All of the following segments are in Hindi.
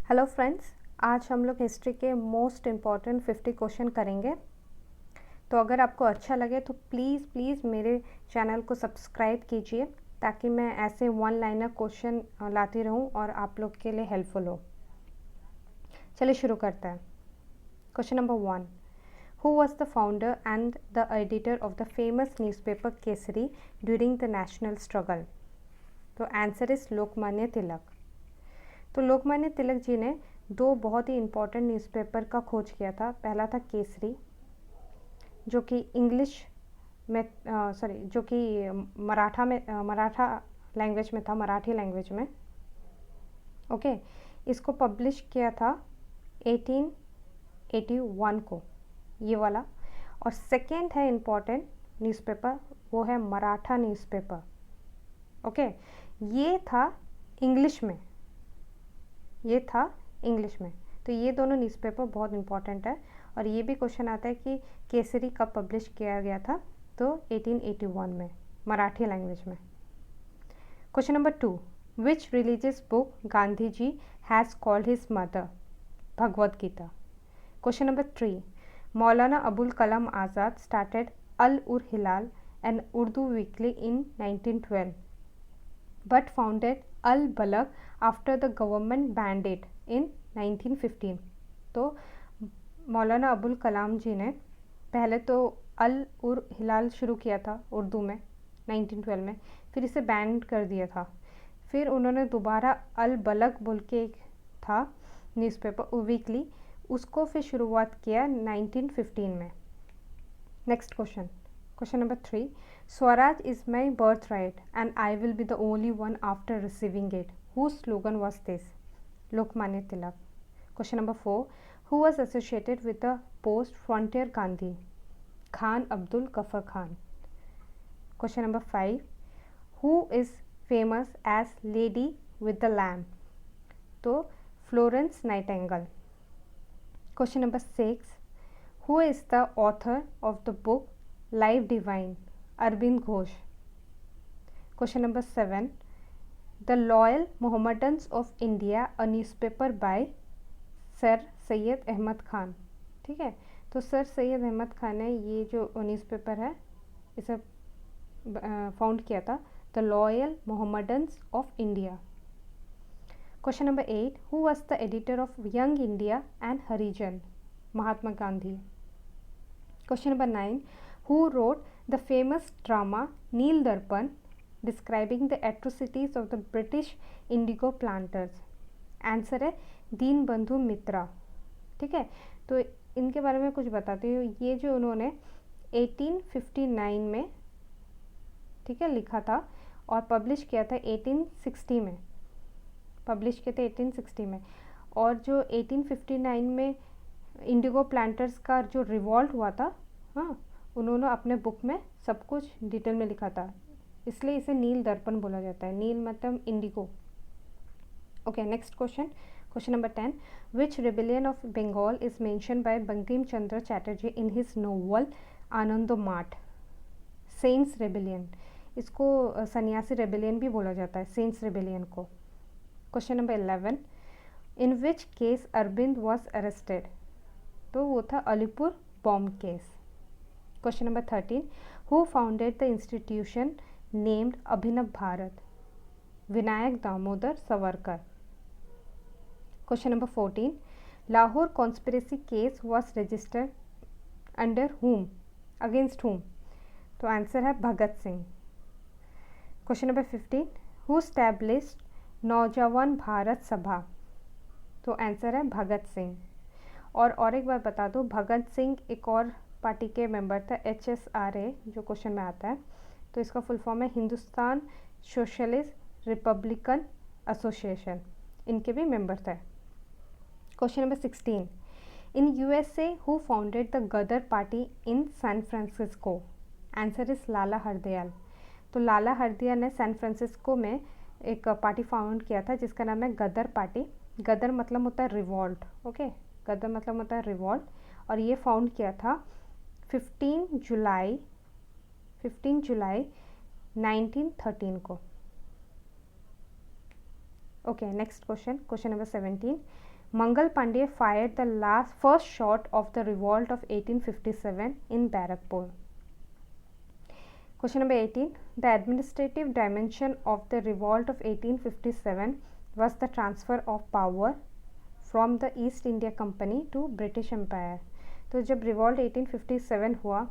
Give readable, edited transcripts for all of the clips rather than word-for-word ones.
हेलो फ्रेंड्स, आज हम लोग हिस्ट्री के मोस्ट इम्पॉर्टेंट 50 क्वेश्चन करेंगे। तो अगर आपको अच्छा लगे तो प्लीज़ मेरे चैनल को सब्सक्राइब कीजिए ताकि मैं ऐसे वन लाइनर क्वेश्चन लाती रहूं और आप लोग के लिए हेल्पफुल हो। चलिए शुरू करते हैं। Question number 1, who was the founder and the editor of the famous newspaper Kesari during the national struggle? तो आंसर इज लोकमान्य तिलक। तो लोकमान्य तिलक जी ने दो बहुत ही इम्पोर्टेंट न्यूज़पेपर का खोज किया था। पहला था केसरी, जो कि इंग्लिश में जो कि मराठा लैंग्वेज में था, मराठी लैंग्वेज में। ओके, इसको पब्लिश किया था 1881 को, ये वाला। और सेकेंड है इम्पोर्टेंट न्यूज़पेपर, वो है मराठा न्यूज़पेपर। ओके, ये था इंग्लिश में, ये था इंग्लिश में। तो ये दोनों न्यूज़पेपर बहुत इंपॉर्टेंट है। और ये भी क्वेश्चन आता है कि केसरी कब पब्लिश किया गया था? तो 1881 में, मराठी लैंग्वेज में। Question number 2, which religious book Gandhi ji has called his mother? Bhagavad Gita. Question number 3, Maulana Abul Kalam Azad started Al उर Hilal an Urdu weekly in 1912 but founded Al Balagh after the government banned it in 1915। तो मौलाना अबुल कलाम जी ने पहले तो अल उर हिलाल शुरू किया था उर्दू में 1912 में, फिर इसे बैन कर दिया था। फिर उन्होंने दोबारा अल बलग बोल के एक था न्यूज़पेपर वीकली, उसको फिर शुरुआत किया 1915 में। Next question, question number 3, Swaraj is my birthright and I will be the only one after receiving it. Whose slogan was this? Lokmanya Tilak. Question number 4, who was associated with the post Frontier Gandhi? Khan Abdul Ghaffar Khan. Question number 5, who is famous as Lady with the Lamb? तो Florence Nightingale. Question number 6, who is the author of the book Life Divine? Arvind Ghosh. Question number 7, the loyal Mohammedans of India a newspaper by sir Syed Ahmad Khan. ठीक है, तो सर सैयद अहमद खान ने ये जो न्यूज़पेपर है इसे फाउंड किया था, the loyal Mohammedans of India. Question number 8, who was the editor of young India and Harijan? Mahatma Gandhi. Question number 9, who wrote the famous drama Neel Darpan describing the atrocities of the British indigo planters? Answer है दीन बंधु मित्रा। ठीक है, तो इनके बारे में कुछ बताती हूँ। ये जो उन्होंने 1859 में, ठीक है, लिखा था और पब्लिश किया था 1860 में, पब्लिश किए थे 1860 में। और जो 1859 में इंडिगो प्लांटर्स का जो रिवॉल्ट हुआ था, हाँ, उन्होंने अपने बुक में सब कुछ डिटेल में लिखा था, इसलिए इसे नील दर्पण बोला जाता है। नील मतलब indigo. Okay, next question, question number 10, which rebellion of Bengal is mention by Bankim Chandra Chatterjee in his novel Anando Math? Saints rebellion, इसको सन्यासी रेबिलियन भी बोला जाता है, सेंट्स रेबिलियन को। Question number 11, in which case Arvind was arrested? तो वो था Alipur bomb case. Question number 13, who founded the institution named Abhinav Bharat? Vinayak Damodar Savarkar. Question number 14, Lahore conspiracy case was registered under whom? Against whom? तो आंसर है Bhagat Singh. Question number 15, who established नौजवान भारत सभा? तो आंसर है भगत सिंह। और एक बार बता दूँ, भगत सिंह एक और पार्टी के मेंबर था, HSRA, जो क्वेश्चन में आता है। तो इसका फुल फॉर्म है हिंदुस्तान सोशलिस्ट रिपब्लिकन एसोसिएशन, इनके भी मेंबर थे। Question number 16, in USA who founded the Ghadar Party in San Francisco? Answer is Lala Hardayal. तो लाला हरदयाल ने सैन फ्रांसिस्को में एक पार्टी फाउंड किया था जिसका नाम है गदर पार्टी। गदर मतलब होता है रिवॉल्ट। ओके, गदर मतलब होता है रिवॉल्ट। और ये फाउंड किया था 15 जुलाई 1913 को। Okay, next question, question number 17, Mangal Pandey fired the first shot of the revolt of 1857 in Barakpur. Question number 18. The administrative dimension of the revolt of 1857 was the transfer of power from the East India Company to British Empire. तो जब रिवॉल्ट 1857 हुआ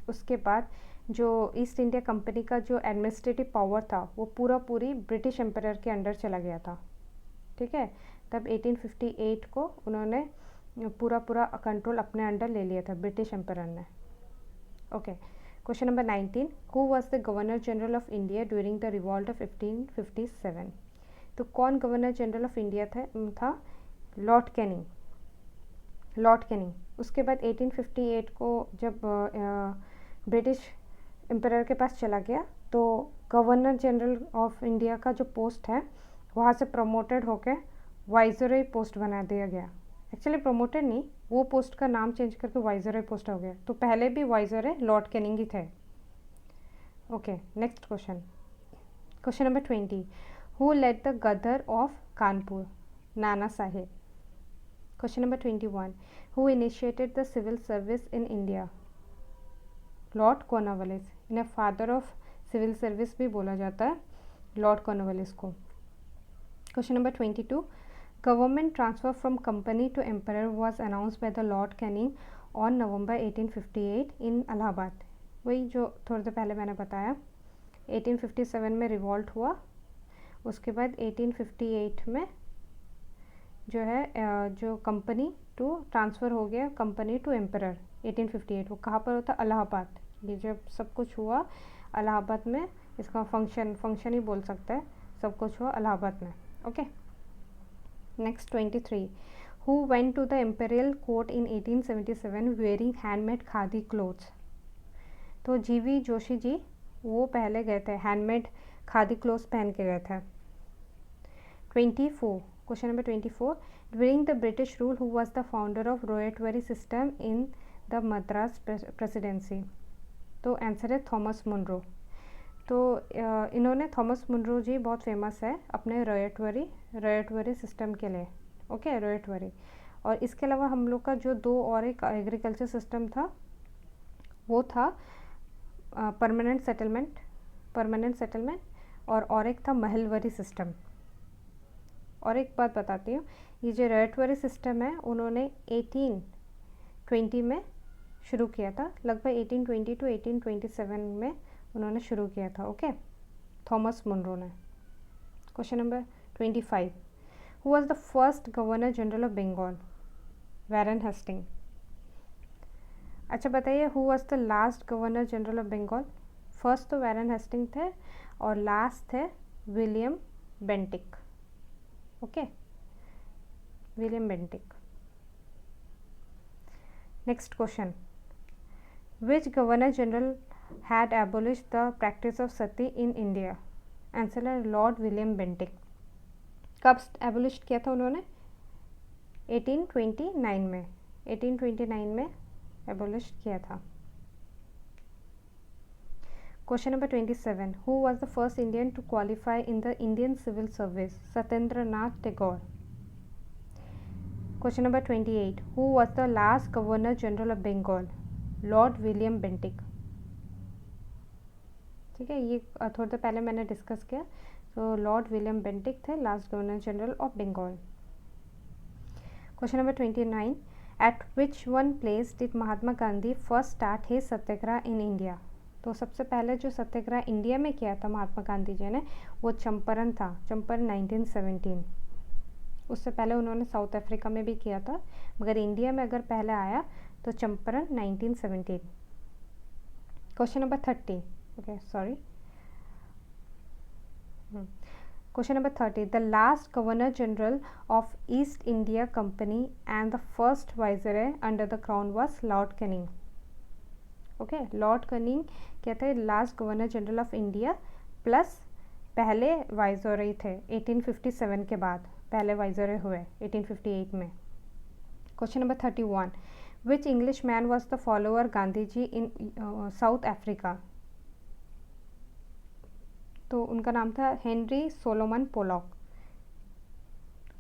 उसके बाद जो ईस्ट इंडिया कंपनी का जो एडमिनिस्ट्रेटिव पावर था वो पूरी ब्रिटिश एम्पायर के अंडर चला गया था, ठीक है। तब 1858 को उन्होंने पूरा कंट्रोल अपने अंडर ले लिया था ब्रिटिश एम्पायर ने। Okay, question number 19. Who was the governor general of India during the revolt of 1857? तो कौन गवर्नर जनरल ऑफ इंडिया था? Lord Canning. उसके बाद 1858 को जब ब्रिटिश एम्पायर के पास चला गया तो गवर्नर जनरल ऑफ इंडिया का जो पोस्ट है वहाँ से प्रमोटेड होकर वाइसरॉय पोस्ट बना दिया गया। एक्चुअली प्रमोटेड नहीं, वो पोस्ट का नाम चेंज करके वाइसरॉय पोस्ट हो गया। तो पहले भी वाइसरॉय लॉर्ड कैनिंग ही थे। Okay, next question number 20. Who led the ghadar of Kanpur? Nana Saheb. Question number 21. Who initiated the civil service in India? Lord Cornwallis. इन्हें फादर ऑफ सिविल सर्विस भी बोला जाता है, लॉर्ड कॉर्नवालिस को। Question number 22. Government transfer from company to empire was announced by the Lord Canning on November 1858 in Allahabad. वही जो थोड़ी देर पहले मैंने बताया, 1857 में रिवॉल्ट हुआ, उसके बाद 1858 में जो है जो कंपनी टू ट्रांसफ़र हो गया कंपनी टू एम्पायर 1858। वो कहाँ पर होता है? इलाहाबाद। ये जब सब कुछ हुआ इलाहाबाद में, इसका फंक्शन ही बोल सकता है, सब कुछ हुआ इलाहाबाद में। Okay, next 23. Who went to the imperial court in 1877 wearing handmade khadi clothes? तो जीवी जोशी जी वो पहले गए थे, हैंडमेड खादी क्लोथ्स पहन के गए थे। 24. Question number 24. During the British rule who was the founder of ryotwari system in the Madras presidency? तो आंसर है थॉमस मुनरो। तो इन्होंने थॉमस मुनरो जी बहुत फेमस है अपने रोयटरी सिस्टम के लिए। ओके, रोयटरी। और इसके अलावा हम लोग का जो दो और एक एग्रीकल्चर सिस्टम था वो था परमानेंट सेटलमेंट और एक था महलवरी सिस्टम। और एक बात बताती हूँ, ये जो रोयटरी सिस्टम है उन्होंने 1820 में शुरू किया था, लगभग 1820 टू 1827 में उन्होंने शुरू किया था। ओके, थॉमस मुनरो ने। Question number 25. Who was the first governor general of Bengal? Warren Hastings. अच्छा बताइए, who was the last governor general of Bengal? First तो वैरन हेस्टिंग थे और लास्ट थे William Bentinck. Okay, William Bentinck. Next question. Which governor general had abolished the practice of sati in India? Answer है लॉर्ड विलियम बेंटिक। कब एबोलिश किया था उन्होंने? 1829 में एबोलिश किया था। Question number 27. Who was the first Indian to qualify in the Indian civil service? Satyendra Nath Tagore. Question number 28. Who was the last governor general of Bengal? Lord William Bentinck. ठीक है, ये थोड़ी देर पहले मैंने डिस्कस किया। तो लॉर्ड विलियम बेंटिक थे last governor general of Bengal. Question number 29. At which one place did Mahatma Gandhi first start his satyagraha in India? तो सबसे पहले जो सत्याग्रह इंडिया में किया था महात्मा गांधी जी ने वो चंपारण था, चंपारण 1917। उससे पहले उन्होंने साउथ अफ्रीका में भी किया था, मगर इंडिया में अगर पहले आया तो Champaran 1917। Question number 30. Okay, sorry. Question number 30. The last Governor General of East India Company and the first Viceroy under the Crown was Lord Canning. Okay, Lord Canning क्या थे? Last governor general of India plus पहले वाइसरॉय थे 1857 के बाद, पहले वाइसरॉय हुए 1858 में। Question number 31. Which Englishman was the follower Gandhi ji in South Africa? तो उनका नाम था Henry Solomon Polak.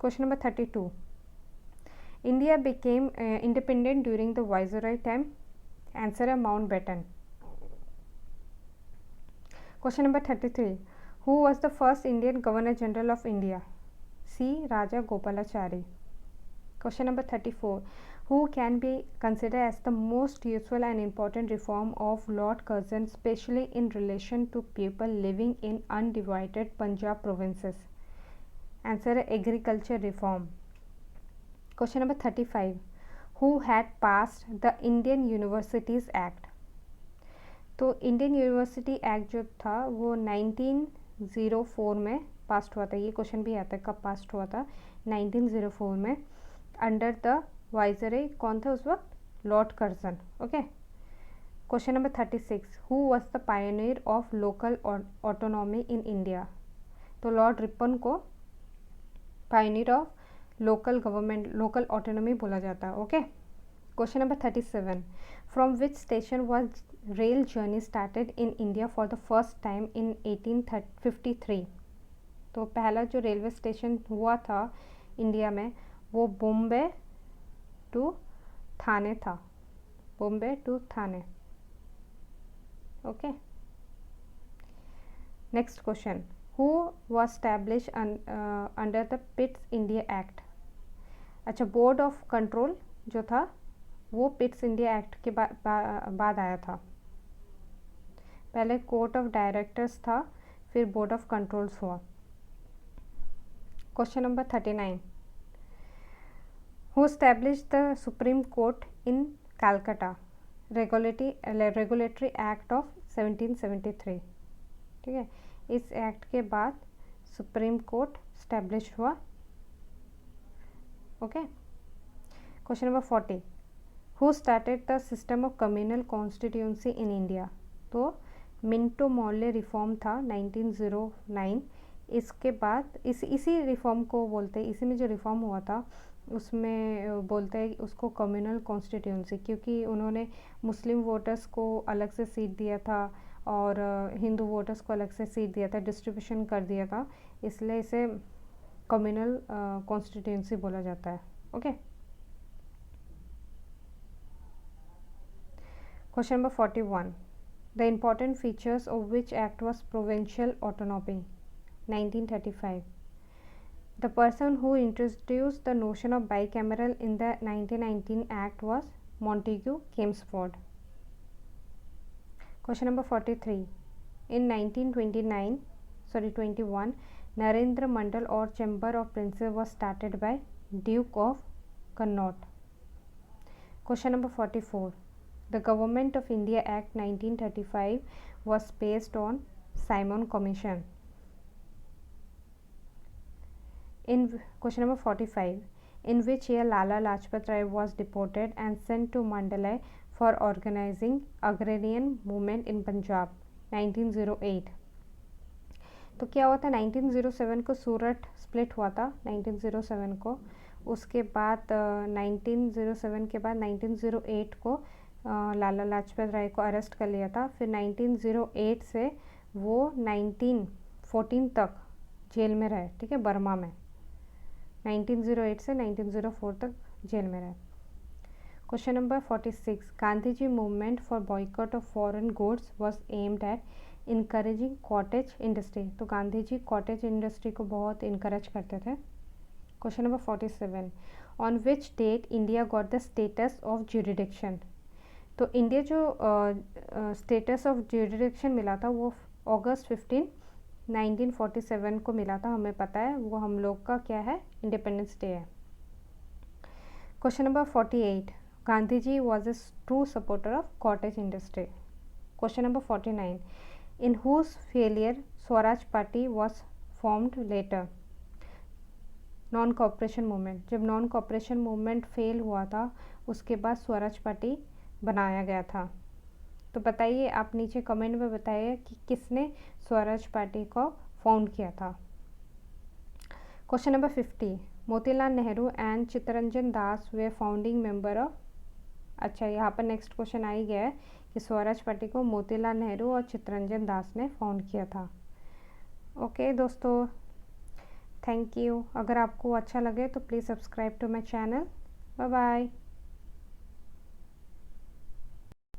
Question number 32. India became independent during the viceroy time, answer है Mountbatten. Question number 33, who was the first Indian governor general of India? C Raja Gopalachari. Question number 34, who can be considered as the most useful and important reform of Lord Curzon, especially in relation to people living in undivided Punjab provinces? Answer है agriculture reform. Question number 35, who had passed the Indian Universities Act? तो इंडियन यूनिवर्सिटी एक्ट जो था वो 1904 में पास हुआ था। ये क्वेश्चन भी आता है कब पास हुआ था, 1904 में, अंडर द वाइसरॉय। कौन थे उस वक्त? Lord Curzon. Okay. Question number 36, who was the Pioneer of local autonomy in India? तो लॉर्ड रिपन को Pioneer of local government, local autonomy बोला जाता है। Okay. Question number 37, from which station was rail journey started in India for the first time in 1853? तो पहला जो रेलवे स्टेशन हुआ था इंडिया में वो बॉम्बे टू थाने था, Bombay to Thane. Okay. Next question, who was establish under the Pitt's India act? अच्छा, बोर्ड ऑफ कंट्रोल जो था वो पिट्स इंडिया एक्ट के बाद आया था। पहले कोर्ट ऑफ डायरेक्टर्स था, फिर बोर्ड ऑफ कंट्रोल्स हुआ। Question number 39, who established the supreme court in Calcutta? Regulatory act of 1773। ठीक है, इस एक्ट के बाद सुप्रीम कोर्ट एस्टैब्लिश हुआ। Okay. Question number 40, who started the system of communal constituency in India? तो मिंटो मॉर्ले रिफॉर्म था 1909। इसके बाद इसी रिफॉर्म को बोलते हैं, इसी में जो रिफॉर्म हुआ था उसमें बोलते हैं उसको कम्युनल कॉन्स्टिट्यूंसी, क्योंकि उन्होंने मुस्लिम वोटर्स को अलग से सीट दिया था और हिंदू वोटर्स को अलग से सीट दिया था, डिस्ट्रीब्यूशन कर दिया था, इसलिए इसे कम्युनल कॉन्स्टिट्यूंसी बोला जाता है। Okay. Question number 41, the important features of which act was provincial autonomy? 1935। The person who introduced the notion of bicameral in the 1919 Act was Montagu Chelmsford. Question number 43. In 1921, Narendra Mandal or Chamber of Princes was started by Duke of Connaught. Question number 44. The Government of India Act 1935 was based on Simon Commission. In question number 45, in which year Lala Lajpat Rai was deported and sent to Mandalay for organizing agrarian movement in Punjab? 1908। तो क्या हुआ था, 1907 को सूरत स्प्लिट हुआ था 1907 को। उसके बाद 1907 के बाद 1908 को लाला लाजपत राय को अरेस्ट कर लिया था। फिर 1908 से वो 1914 तक जेल में रहे। ठीक है, बर्मा में 1908 से 1904 तक जेल में रहे। Question number 46, Gandhi ji movement for boycott of foreign goods was aimed at encouraging cottage industry. तो गांधी जी कॉटेज इंडस्ट्री को बहुत इनकरेज करते थे। Question number 47, on which date India got the status of jurisdiction? तो इंडिया जो स्टेटस ऑफ ज्यूरिडिक्शन मिला था वो अगस्त 15 1947 को मिला था। हमें पता है वो हम लोग का क्या है, इंडिपेंडेंस डे है। Question number 48, Gandhi ji was a true supporter of cottage industry. Question number 49, in whose failure Swaraj party was formed later? Non cooperation movement. जब नॉन कॉपरेशन मूवमेंट फेल हुआ था उसके बाद स्वराज पार्टी बनाया गया था। तो बताइए, आप नीचे कमेंट में बताइए कि किसने स्वराज पार्टी को फाउंड किया था। Question number 50, Motilal Nehru and Chittaranjan Das way founding member of. अच्छा, यहाँ पर नेक्स्ट क्वेश्चन आ ही गया है कि स्वराज पार्टी को मोतीलाल नेहरू और चित्तरंजन दास ने फाउंड किया था। ओके दोस्तों, थैंक यू। अगर आपको अच्छा लगे तो please subscribe to my channel bye bye.